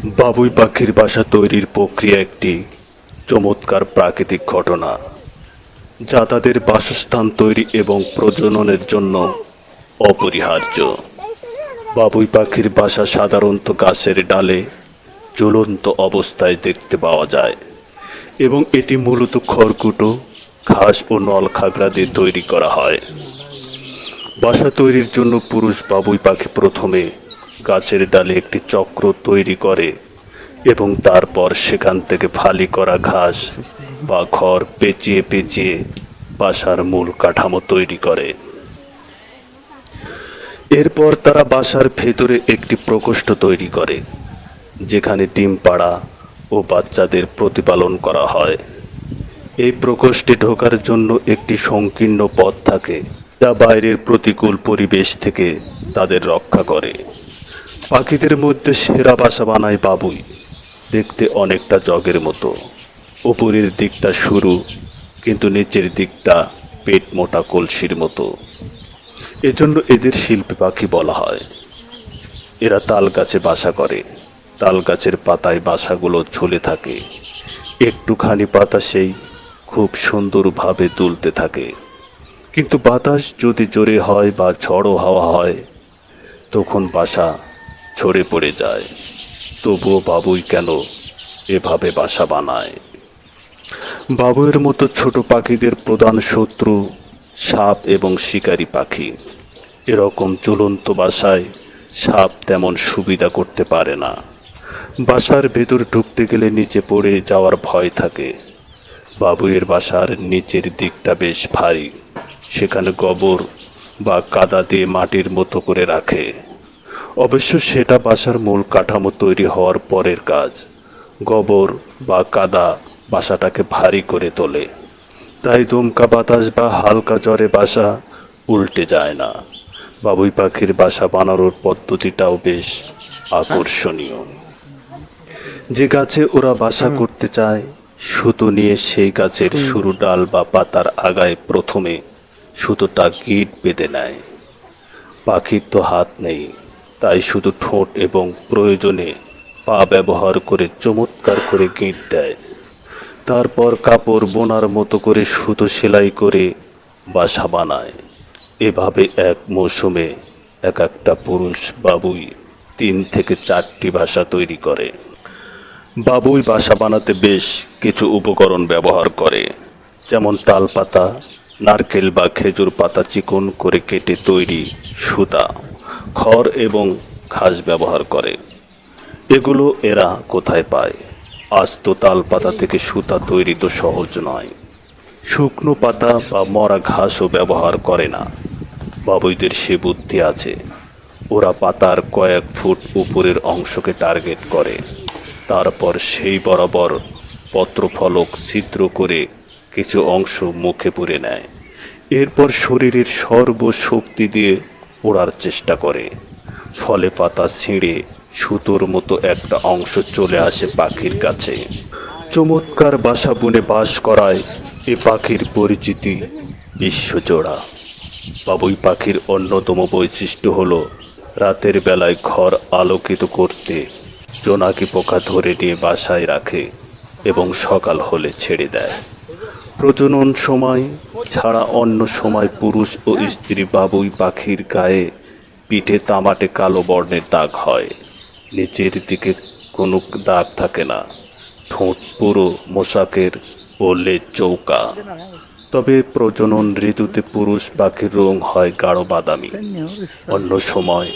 বাবুই পাখির বাসা তৈরির প্রক্রিয়া একটি চমৎকার প্রাকৃতিক ঘটনা, যা তাদের বাসস্থান তৈরি এবং প্রজননের জন্য অপরিহার্য। বাবুই পাখির বাসা সাধারণত গাছের ডালে ঝুলন্ত অবস্থায় দেখতে পাওয়া যায় এবং এটি মূলত খড়কুটো, ঘাস ও নলখাগড়া দিয়ে তৈরি করা হয়। বাসা তৈরির জন্য পুরুষ বাবুই পাখি প্রথমে গাছের ডালে একটি চক্র তৈরি করে এবং তারপর সেখান থেকে ফালি করা ঘাস বা খড় পেঁচিয়ে পেঁচিয়ে বাসার মূল কাঠামো তৈরি করে। এরপর তারা বাসার ভেতরে একটি প্রকোষ্ঠ তৈরি করে, যেখানে ডিম পাড়া ও বাচ্চাদের প্রতিপালন করা হয়। এই প্রকোষ্ঠে ঢোকার জন্য একটি সংকীর্ণ পথ থাকে, যা বাইরের প্রতিকূল পরিবেশ থেকে তাদের রক্ষা করে। পাখিদের মধ্যে সেরা বাসা বানায় বাবুই। দেখতে অনেকটা জগের মতো, উপরের দিকটা সরু কিন্তু নিচের দিকটা পেট মোটা কলসির মতো। এজন্য এদের শিল্পী পাখি বলা হয়। এরা তাল গাছে বাসা করে। তাল গাছের পাতায় বাসাগুলো ঝুলে থাকে। একটুখানি বাতাসেই খুব সুন্দরভাবে দুলতে থাকে, কিন্তু বাতাস যদি জোরে হয় বা ঝড়ো হাওয়া হয় তখন বাসা ঝরে পড়ে যায়। তবুও বাবুই কেন এভাবে বাসা বানায়? বাবুইয়ের মতো ছোট পাখিদের প্রধান শত্রু সাপ এবং শিকারী পাখি। এরকম ঝুলন্ত বাসায় সাপ তেমন সুবিধা করতে পারে না। বাসার ভেতর ঢুকতে গেলে নিচে পড়ে যাওয়ার ভয় থাকে। বাবুইয়ের বাসার নিচের দিকটা বেশ ভারী, সেখানে গোবর বা কাদা দিয়ে মাটির মতো করে রাখে। অবশ্য সেটা বাসার মূল কাঠামো তৈরি হওয়ার পরের কাজ। গোবর বা কাদা বাসাটাকে ভারী করে তোলে, তাই দমকা বাতাস বা হালকা জ্বরে বাসা উল্টে যায় না। বাবুই পাখির বাসা বানানোর পদ্ধতিটাও বেশ আকর্ষণীয়। যে গাছে ওরা বাসা করতে চায়, সুতো নিয়ে সেই গাছের সরু ডাল বা পাতার আগায় প্রথমে সুতোটা গিঁট বেঁধে নেয়। পাখির তো হাত নেই, তাই শুধু ঠোঁট এবং প্রয়োজনে পা ব্যবহার করে চমৎকার করে গিঁট দেয়। তারপর কাপড় বোনার মতো করে সুতো সেলাই করে বাসা বানায়। এভাবে এক মৌসুমে এক একটা পুরুষ বাবুই 3 থেকে 4টি বাসা তৈরি করে। বাবুই বাসা বানাতে বেশ কিছু উপকরণ ব্যবহার করে, যেমন তাল পাতা, নারকেল বা খেজুর পাতা চিকন করে কেটে তৈরি সুতা, খড় এবং ঘাস ব্যবহার করে। এগুলো এরা কোথায় পায়? আস্ত তাল পাতা থেকে সুতা তৈরি তো সহজ নয়। শুকনো পাতা বা মরা ঘাসও ব্যবহার করে না। বাবুইদের সে বুদ্ধি আছে। ওরা পাতার কয়েক ফুট উপরের অংশকে টার্গেট করে, তারপর সেই বরাবর পত্রফলক ছিদ্র করে কিছু অংশ মুখে পুরে নেয়। এরপর শরীরের সর্বশক্তি দিয়ে ওড়ার চেষ্টা করে। ফলে পাতা ছিঁড়ে সুতোর মতো একটা অংশ চলে আসে পাখির কাছে। চমৎকার বাসা বুনে বাস করায় এ পাখির পরিচিতি বিশ্বজোড়া। বাবুই পাখির অন্যতম বৈশিষ্ট্য হলো রাতের বেলায় ঘর আলোকিত করতে জোনাকি পোকা ধরে নিয়ে বাসায় রাখে এবং সকাল হলে ছেড়ে দেয়। প্রজনন সময় ছাড়া অন্য সময় পুরুষ ও স্ত্রী বাবুই পাখির গায়ে পিঠে তামাটে কালো বর্ণের দাগ হয়। নিচের দিকে কোনো দাগ থাকে না। ঠোঁট পুরো মোশাকের ও লেজ চৌকা। তবে প্রজনন ঋতুতে পুরুষ পাখির রং হয় গাঢ় বাদামি। অন্য সময়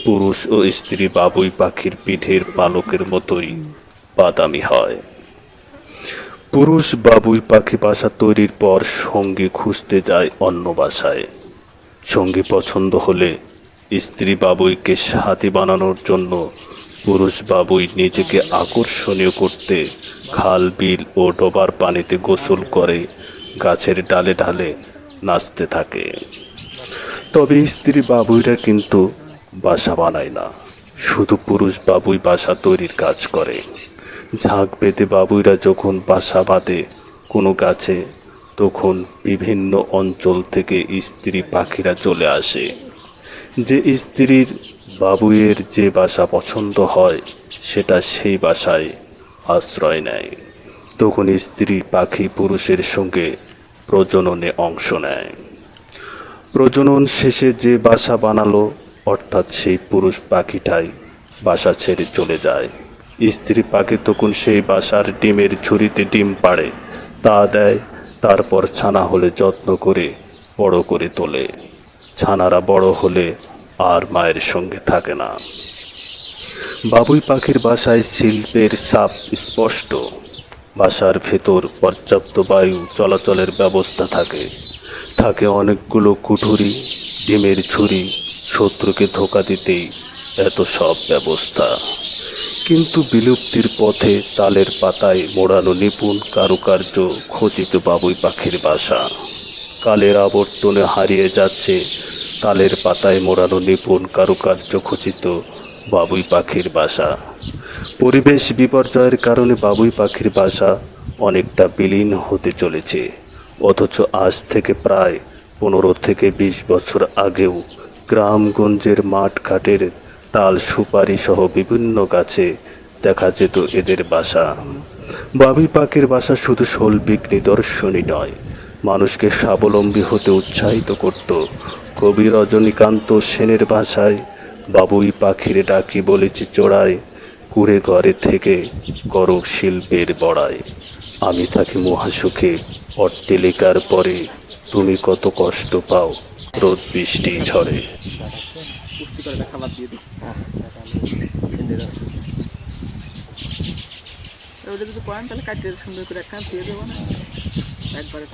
পুরুষ ও স্ত্রী বাবুই পাখির পিঠের পালকের মতোই বাদামি হয়। পুরুষ বাবুই পাখি বাসা তৈরির পর সঙ্গী খুঁজতে যায় অন্য বাসায়। সঙ্গী পছন্দ হলে স্ত্রী বাবুইকে সাথী বানানোর জন্য পুরুষ বাবুই নিজেকে আকর্ষণীয় করতে খাল, বিল ও ডোবার পানিতে গোসল করে গাছের ডালে ডালে নাচতে থাকে। তবে স্ত্রী বাবুইরা কিন্তু বাসা বানায় না, শুধু পুরুষ বাবুই বাসা তৈরির কাজ করে। ঝাঁক বেঁধে বাবুইরা যখন বাসা বাঁধে কোনো গাছে, তখন বিভিন্ন অঞ্চল থেকে স্ত্রী পাখিরা চলে আসে। যে স্ত্রীর বাবুইয়ের যে বাসা পছন্দ হয় সেটা সেই বাসায় আশ্রয় নেয়। তখন স্ত্রী পাখি পুরুষের সঙ্গে প্রজননে অংশ নেয়। প্রজনন শেষে যে বাসা বানালো, অর্থাৎ সেই পুরুষ পাখিটাই বাসা ছেড়ে চলে যায়। স্ত্রী পাখি তখন সেই বাসার ডিমের ঝুড়িতে ডিম পাড়ে, তা দেয়। তারপর ছানা হলে যত্ন করে বড় করে তোলে। ছানারা বড় হলে আর মায়ের সঙ্গে থাকে না। বাবুই পাখির বাসায় শিল্পের ছাপ স্পষ্ট। বাসার ভেতর পর্যাপ্ত বায়ু চলাচলের ব্যবস্থা থাকে। থাকে অনেকগুলো কুঠুরি, ডিমের ঝুড়ি। শত্রুকে ধোঁকা দিতেই এত সব ব্যবস্থা। কিন্তু বিলুপ্তির পথে তালের পাতায় মোড়ানো নিপুণ কারুকার্য খচিত বাবুই পাখির বাসা। কালের আবর্তনে হারিয়ে যাচ্ছে তালের পাতায় মোড়ানো নিপুণ কারুকার্য খচিত বাবুই পাখির বাসা। পরিবেশ বিপর্যয়ের কারণে বাবুই পাখির বাসা অনেকটা বিলীন হতে চলেছে। অথচ আজ থেকে প্রায় 15 থেকে 20 বছর আগেও গ্রামগঞ্জের মাঠঘাটের তাল সুপারি সহ বিভিন্ন গাছে দেখা যেত এদের বাসা। বাবুই পাখির বাসা শুধু শৈল্পিক নিদর্শনই নয়, মানুষকে স্বাবলম্বী হতে উৎসাহিত করত। কবি রজনীকান্ত সেনের ভাষায়, বাবুই পাখির ডাকি বলেছি চোরায়, কুড়ে ঘরে থেকে করো শিল্পের বড়াই। আমি থাকি মহাসুখে অট্টালিকার পরে, তুমি কত কষ্ট পাও রোদ বৃষ্টি ঝড়ে। ওটা যদি করেন তাহলে কাটিয়ে সুন্দর করে একটা দিয়ে দেবো না একবারে।